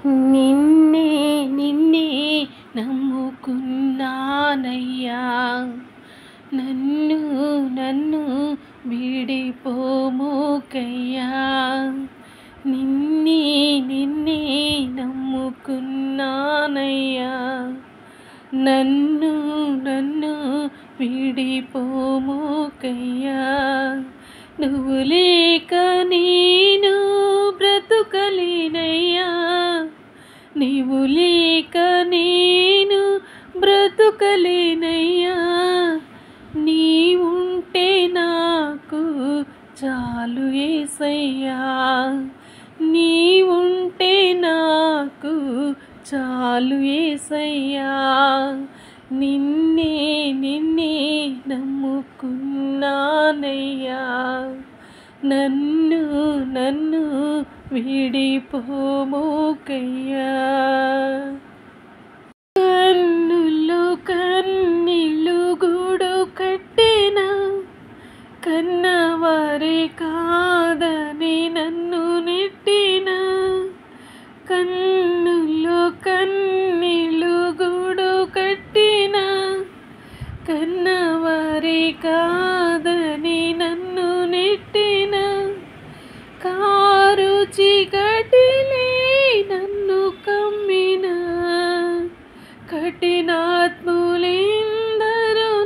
నిన్నే నిన్నే నమ్ముకున్నానయ్యా, నన్ను నన్ను వీడిపోమోకయ్యా. నిన్నే నిన్నే నమ్ముకున్నానయ్యా, నన్ను నన్ను వీడిపోమోకయ్యా. నువ్వు లేక నేను బ్రతుకలేనయ్యా, నీవు లేక నేను బ్రతుకలేనయ్యా. నీవుంటే నాకు చాలు యేసయ్యా, నీవుంటే నాకు చాలు యేసయ్యా. నిన్నే నిన్నే నమ్ముకున్నానయ్యా, నన్ను నన్ను వీడిపోమోకయ్యా. కన్నుల్లో కన్నీళ్ళు గూడు కట్టిన, కన్నవారే కాదని నన్ను నెట్టిన. కన్నుల్లో కన్నీళ్ళు గూడు కట్టిన, కన్నవారే కాదని నన్ను నెట్టిన. కారు చీకటిలే నన్ను కమ్మిన, కఠినాత్ములెందరూ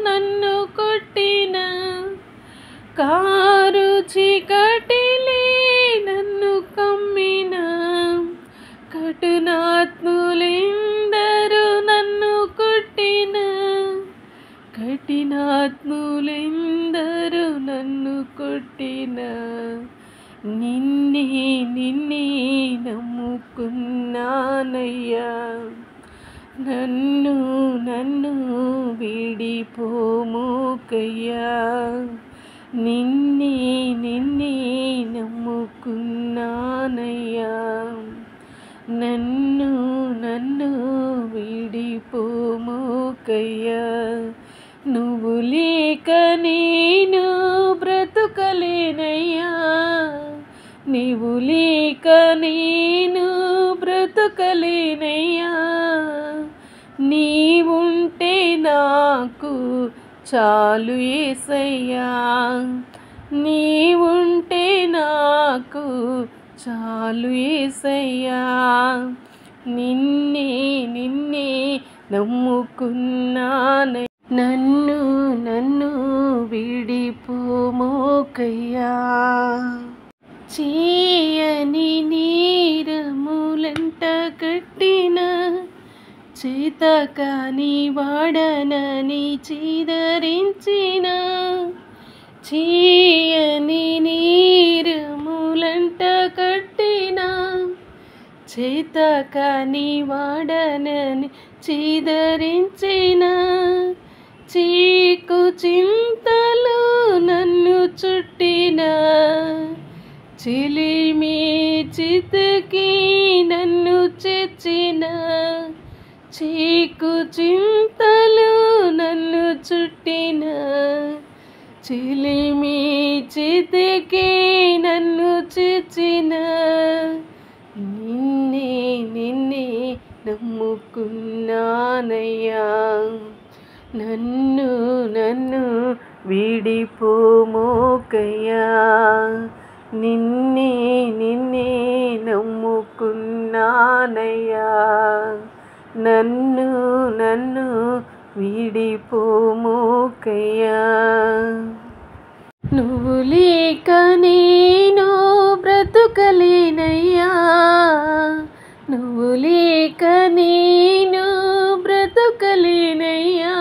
నన్ను కొట్టిన. కారు చీకటిలే నన్ను కమ్మిన, కఠినాత్ములెందరూ నన్ను కొట్టిన. కఠినాత్ములెందరూ నన్ను కొట్టిన. నిన్నే నిన్నే నమ్ముకున్నానయ్యా, నన్ను నన్ను వీడిపోమోకయ్యా. నిన్నే నిన్నే నమ్ముకున్నానయ్యా, నన్ను నన్ను వీడిపోమోకయ్యా. నువ్వు లేక నేను బ్రతుకలేనయ్యా, నీవు లేక నేను బ్రతుకలేనయ్యా. నీవుంటే నాకు చాలు యేసయ్యా, నీవుంటే నాకు చాలు యేసయ్యా. నిన్నే నిన్నే నమ్ముకున్నానయ్యా, నన్ను నన్ను వీడిపోమోకయ్యా. చేయని నేరములంట కట్టిన, చేతకాని వాడనని చీదరించిన. చేయని నేరములంట కట్టిన, చేతకాని వాడనని చీదరించిన. చీకు చింతలు నన్ను చుట్టిన, చిలిమి చితికి నన్ను చెచ్చిన. చీకు చింతలు నన్ను చుట్టిన, చిలిమి చితికి నన్ను చెచ్చిన. నిన్నే నిన్నే నమ్ముకున్నానయ్యా, నన్ను నన్ను వీడిపోమోకయ్యా. నిన్నే నిన్నే నమ్ముకున్నానయ్యా, నన్ను నన్ను వీడిపోమోకయ్యా. నువ్వు లేక నేను బ్రతుకలేనయ్యా, నువ్వు లేక నేను బ్రతుకలేనయ్యా.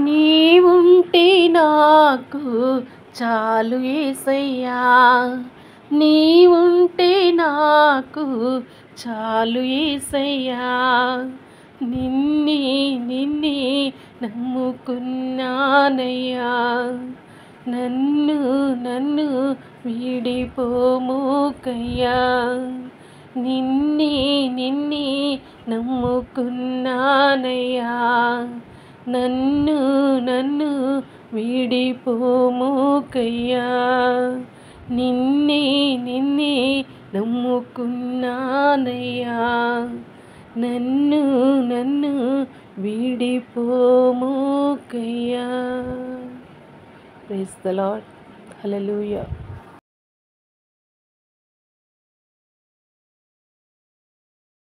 నీవుంటే నాకు చాలు యేసయ్యా, నీవుంటే నాకు చాలు యేసయ్యా. నిన్నే నిన్నే నమ్ముకున్నానయ్యా, నన్ను నన్ను వీడిపోమోకయ్యా. నిన్నే నిన్నే నమ్ముకున్నానయ్యా, నన్ను నన్ను వీడిపోమోకయ్యా. నిన్నే నిన్నే నమ్ముకున్నానయ్యా, నన్ను నన్ను విడిపోముకయ్యా. Praise the Lord. హల్లెలూయా.